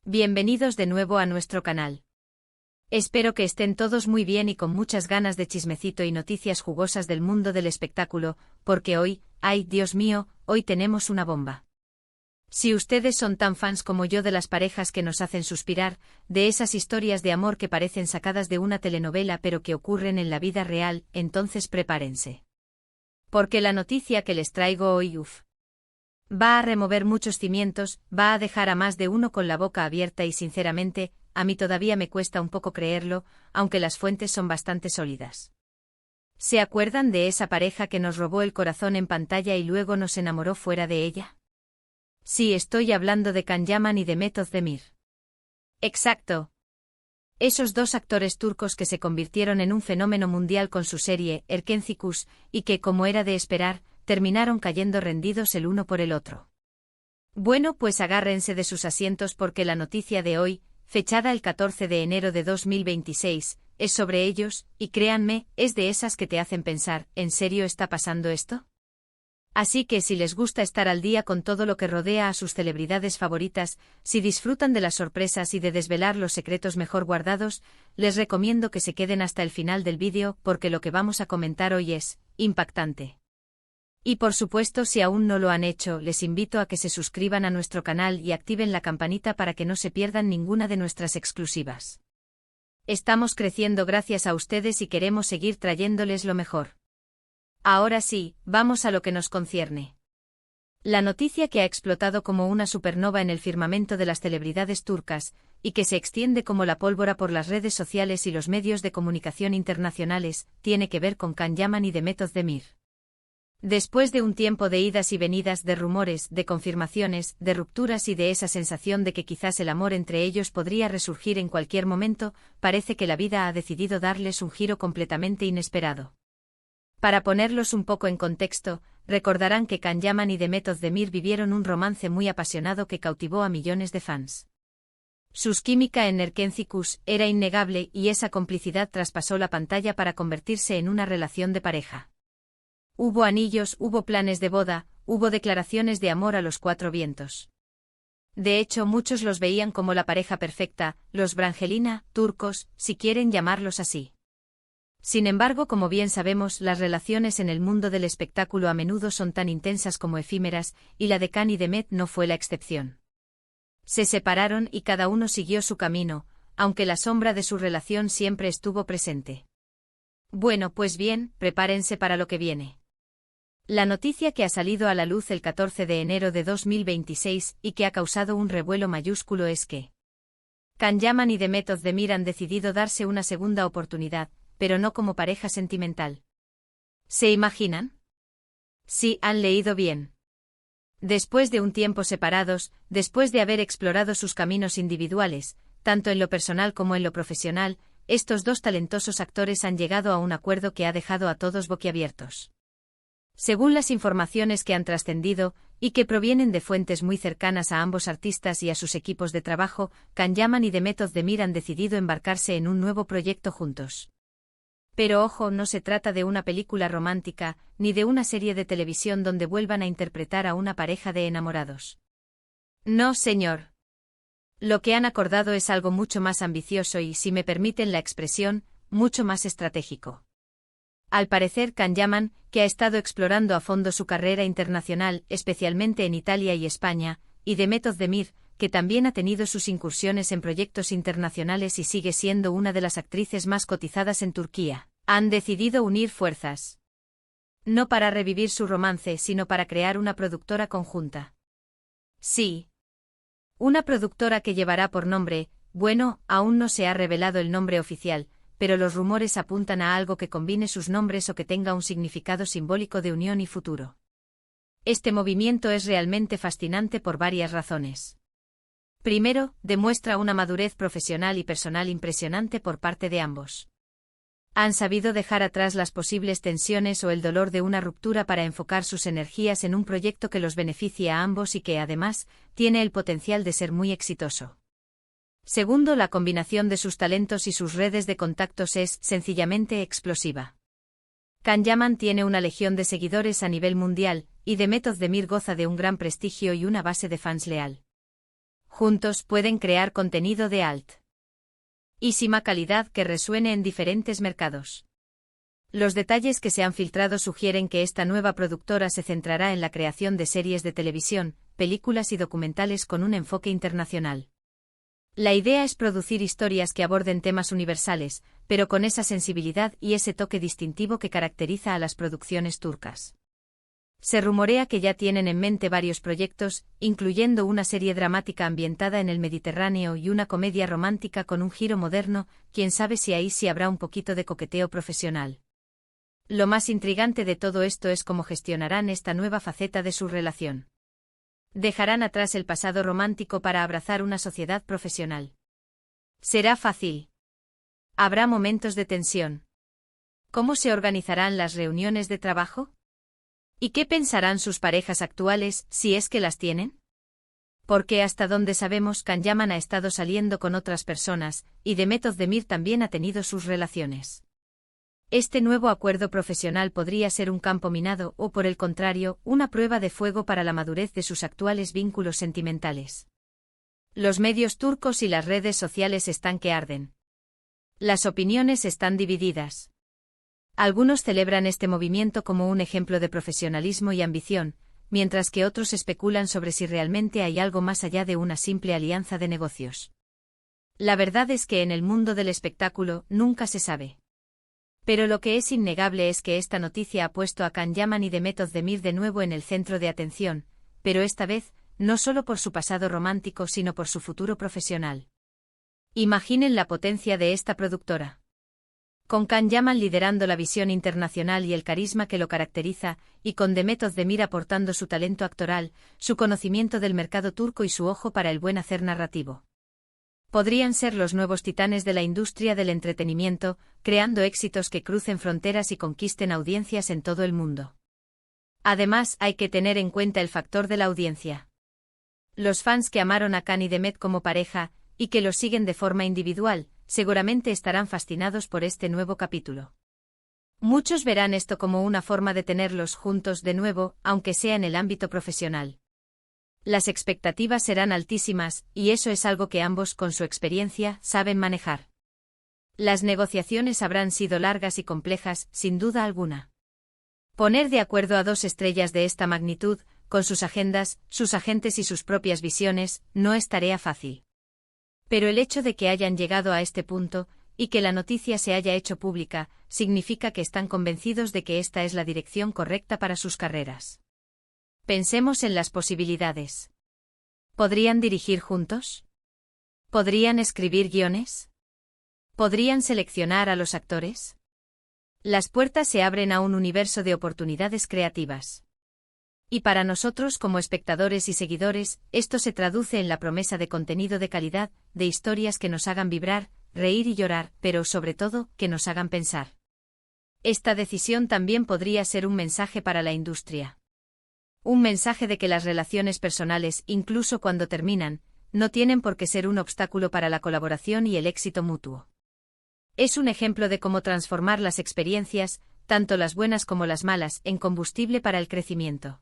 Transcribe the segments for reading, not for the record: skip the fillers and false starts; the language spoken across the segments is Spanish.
Bienvenidos de nuevo a nuestro canal. Espero que estén todos muy bien y con muchas ganas de chismecito y noticias jugosas del mundo del espectáculo, porque hoy, ¡ay, Dios mío!, hoy tenemos una bomba. Si ustedes son tan fans como yo de las parejas que nos hacen suspirar, de esas historias de amor que parecen sacadas de una telenovela pero que ocurren en la vida real, entonces prepárense. Porque la noticia que les traigo hoy, va a remover muchos cimientos, va a dejar a más de uno con la boca abierta y sinceramente, a mí todavía me cuesta un poco creerlo, aunque las fuentes son bastante sólidas. ¿Se acuerdan de esa pareja que nos robó el corazón en pantalla y luego nos enamoró fuera de ella? Sí, estoy hablando de Can Yaman y Demet Özdemir. Exacto. Esos dos actores turcos que se convirtieron en un fenómeno mundial con su serie, Erkenci Kuş, y que, como era de esperar, terminaron cayendo rendidos el uno por el otro. Bueno, pues agárrense de sus asientos porque la noticia de hoy, fechada el 14 de enero de 2026, es sobre ellos, y créanme, es de esas que te hacen pensar, ¿en serio está pasando esto? Así que si les gusta estar al día con todo lo que rodea a sus celebridades favoritas, si disfrutan de las sorpresas y de desvelar los secretos mejor guardados, les recomiendo que se queden hasta el final del vídeo porque lo que vamos a comentar hoy es impactante. Y por supuesto, si aún no lo han hecho, les invito a que se suscriban a nuestro canal y activen la campanita para que no se pierdan ninguna de nuestras exclusivas. Estamos creciendo gracias a ustedes y queremos seguir trayéndoles lo mejor. Ahora sí, vamos a lo que nos concierne. La noticia que ha explotado como una supernova en el firmamento de las celebridades turcas, y que se extiende como la pólvora por las redes sociales y los medios de comunicación internacionales, tiene que ver con Can Yaman y Demet Özdemir. Después de un tiempo de idas y venidas, de rumores, de confirmaciones, de rupturas y de esa sensación de que quizás el amor entre ellos podría resurgir en cualquier momento, parece que la vida ha decidido darles un giro completamente inesperado. Para ponerlos un poco en contexto, recordarán que Can Yaman y Demet Özdemir vivieron un romance muy apasionado que cautivó a millones de fans. Su química en Erkenci Kuş era innegable y esa complicidad traspasó la pantalla para convertirse en una relación de pareja. Hubo anillos, hubo planes de boda, hubo declaraciones de amor a los cuatro vientos. De hecho, muchos los veían como la pareja perfecta, los Brangelina, turcos, si quieren llamarlos así. Sin embargo, como bien sabemos, las relaciones en el mundo del espectáculo a menudo son tan intensas como efímeras, y la de Can y Demet no fue la excepción. Se separaron y cada uno siguió su camino, aunque la sombra de su relación siempre estuvo presente. Bueno, pues bien, prepárense para lo que viene. La noticia que ha salido a la luz el 14 de enero de 2026 y que ha causado un revuelo mayúsculo es que Can Yaman y Demet Özdemir han decidido darse una segunda oportunidad, pero no como pareja sentimental. ¿Se imaginan? Sí, han leído bien. Después de un tiempo separados, después de haber explorado sus caminos individuales, tanto en lo personal como en lo profesional, estos dos talentosos actores han llegado a un acuerdo que ha dejado a todos boquiabiertos. Según las informaciones que han trascendido, y que provienen de fuentes muy cercanas a ambos artistas y a sus equipos de trabajo, Can Yaman y Demet Özdemir han decidido embarcarse en un nuevo proyecto juntos. Pero ojo, no se trata de una película romántica, ni de una serie de televisión donde vuelvan a interpretar a una pareja de enamorados. No, señor. Lo que han acordado es algo mucho más ambicioso y, si me permiten la expresión, mucho más estratégico. Al parecer, Can Yaman, que ha estado explorando a fondo su carrera internacional, especialmente en Italia y España, y Demet Özdemir, que también ha tenido sus incursiones en proyectos internacionales y sigue siendo una de las actrices más cotizadas en Turquía, han decidido unir fuerzas. No para revivir su romance, sino para crear una productora conjunta. Sí. Una productora que llevará por nombre, bueno, aún no se ha revelado el nombre oficial, pero los rumores apuntan a algo que combine sus nombres o que tenga un significado simbólico de unión y futuro. Este movimiento es realmente fascinante por varias razones. Primero, demuestra una madurez profesional y personal impresionante por parte de ambos. Han sabido dejar atrás las posibles tensiones o el dolor de una ruptura para enfocar sus energías en un proyecto que los beneficie a ambos y que, además, tiene el potencial de ser muy exitoso. Segundo, la combinación de sus talentos y sus redes de contactos es, sencillamente, explosiva. Can Yaman tiene una legión de seguidores a nivel mundial, y Demet Özdemir goza de un gran prestigio y una base de fans leal. juntos pueden crear contenido de altísima calidad que resuene en diferentes mercados. Los detalles que se han filtrado sugieren que esta nueva productora se centrará en la creación de series de televisión, películas y documentales con un enfoque internacional. La idea es producir historias que aborden temas universales, pero con esa sensibilidad y ese toque distintivo que caracteriza a las producciones turcas. Se rumorea que ya tienen en mente varios proyectos, incluyendo una serie dramática ambientada en el Mediterráneo y una comedia romántica con un giro moderno, quién sabe si ahí sí habrá un poquito de coqueteo profesional. Lo más intrigante de todo esto es cómo gestionarán esta nueva faceta de su relación. ¿Dejarán atrás el pasado romántico para abrazar una sociedad profesional? ¿Será fácil? ¿Habrá momentos de tensión? ¿Cómo se organizarán las reuniones de trabajo? ¿Y qué pensarán sus parejas actuales, si es que las tienen? Porque hasta donde sabemos Can Yaman ha estado saliendo con otras personas, y Demet Özdemir también ha tenido sus relaciones. Este nuevo acuerdo profesional podría ser un campo minado o, por el contrario, una prueba de fuego para la madurez de sus actuales vínculos sentimentales. Los medios turcos y las redes sociales están que arden. Las opiniones están divididas. Algunos celebran este movimiento como un ejemplo de profesionalismo y ambición, mientras que otros especulan sobre si realmente hay algo más allá de una simple alianza de negocios. La verdad es que en el mundo del espectáculo nunca se sabe. Pero lo que es innegable es que esta noticia ha puesto a Can Yaman y Demet Özdemir de nuevo en el centro de atención, pero esta vez, no solo por su pasado romántico sino por su futuro profesional. Imaginen la potencia de esta productora. Con Can Yaman liderando la visión internacional y el carisma que lo caracteriza, y con Demet Özdemir aportando su talento actoral, su conocimiento del mercado turco y su ojo para el buen hacer narrativo. Podrían ser los nuevos titanes de la industria del entretenimiento, creando éxitos que crucen fronteras y conquisten audiencias en todo el mundo. Además, hay que tener en cuenta el factor de la audiencia. Los fans que amaron a Can y Demet como pareja, y que los siguen de forma individual, seguramente estarán fascinados por este nuevo capítulo. Muchos verán esto como una forma de tenerlos juntos de nuevo, aunque sea en el ámbito profesional. Las expectativas serán altísimas, y eso es algo que ambos, con su experiencia, saben manejar. Las negociaciones habrán sido largas y complejas, sin duda alguna. Poner de acuerdo a dos estrellas de esta magnitud, con sus agendas, sus agentes y sus propias visiones, no es tarea fácil. Pero el hecho de que hayan llegado a este punto, y que la noticia se haya hecho pública, significa que están convencidos de que esta es la dirección correcta para sus carreras. Pensemos en las posibilidades. ¿Podrían dirigir juntos? ¿Podrían escribir guiones? ¿Podrían seleccionar a los actores? Las puertas se abren a un universo de oportunidades creativas. Y para nosotros como espectadores y seguidores, esto se traduce en la promesa de contenido de calidad, de historias que nos hagan vibrar, reír y llorar, pero sobre todo, que nos hagan pensar. Esta decisión también podría ser un mensaje para la industria. Un mensaje de que las relaciones personales, incluso cuando terminan, no tienen por qué ser un obstáculo para la colaboración y el éxito mutuo. Es un ejemplo de cómo transformar las experiencias, tanto las buenas como las malas, en combustible para el crecimiento.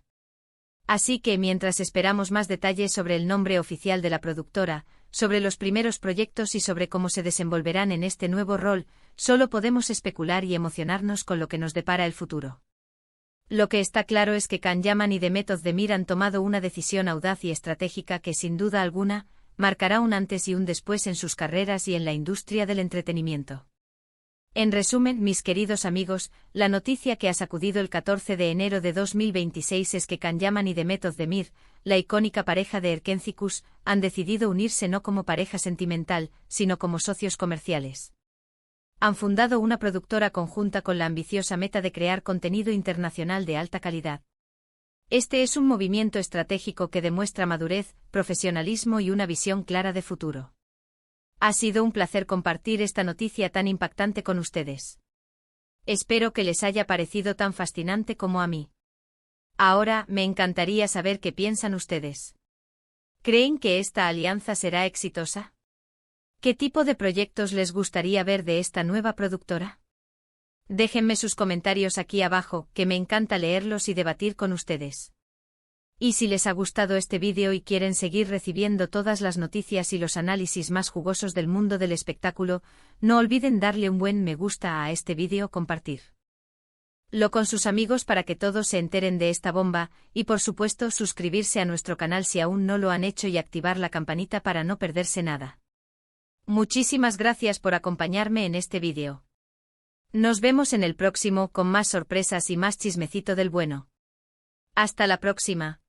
Así que mientras esperamos más detalles sobre el nombre oficial de la productora, sobre los primeros proyectos y sobre cómo se desenvolverán en este nuevo rol, solo podemos especular y emocionarnos con lo que nos depara el futuro. Lo que está claro es que Can Yaman y Demet Özdemir han tomado una decisión audaz y estratégica que, sin duda alguna, marcará un antes y un después en sus carreras y en la industria del entretenimiento. En resumen, mis queridos amigos, la noticia que ha sacudido el 14 de enero de 2026 es que Can Yaman y Demet Özdemir, la icónica pareja de Erkencikus, han decidido unirse no como pareja sentimental, sino como socios comerciales. Han fundado una productora conjunta con la ambiciosa meta de crear contenido internacional de alta calidad. Este es un movimiento estratégico que demuestra madurez, profesionalismo y una visión clara de futuro. Ha sido un placer compartir esta noticia tan impactante con ustedes. Espero que les haya parecido tan fascinante como a mí. Ahora, me encantaría saber qué piensan ustedes. ¿Creen que esta alianza será exitosa? ¿Qué tipo de proyectos les gustaría ver de esta nueva productora? Déjenme sus comentarios aquí abajo, que me encanta leerlos y debatir con ustedes. Y si les ha gustado este vídeo y quieren seguir recibiendo todas las noticias y los análisis más jugosos del mundo del espectáculo, no olviden darle un buen me gusta a este vídeo, compartir lo con sus amigos para que todos se enteren de esta bomba, y por supuesto suscribirse a nuestro canal si aún no lo han hecho y activar la campanita para no perderse nada. Muchísimas gracias por acompañarme en este vídeo. Nos vemos en el próximo con más sorpresas y más chismecito del bueno. Hasta la próxima.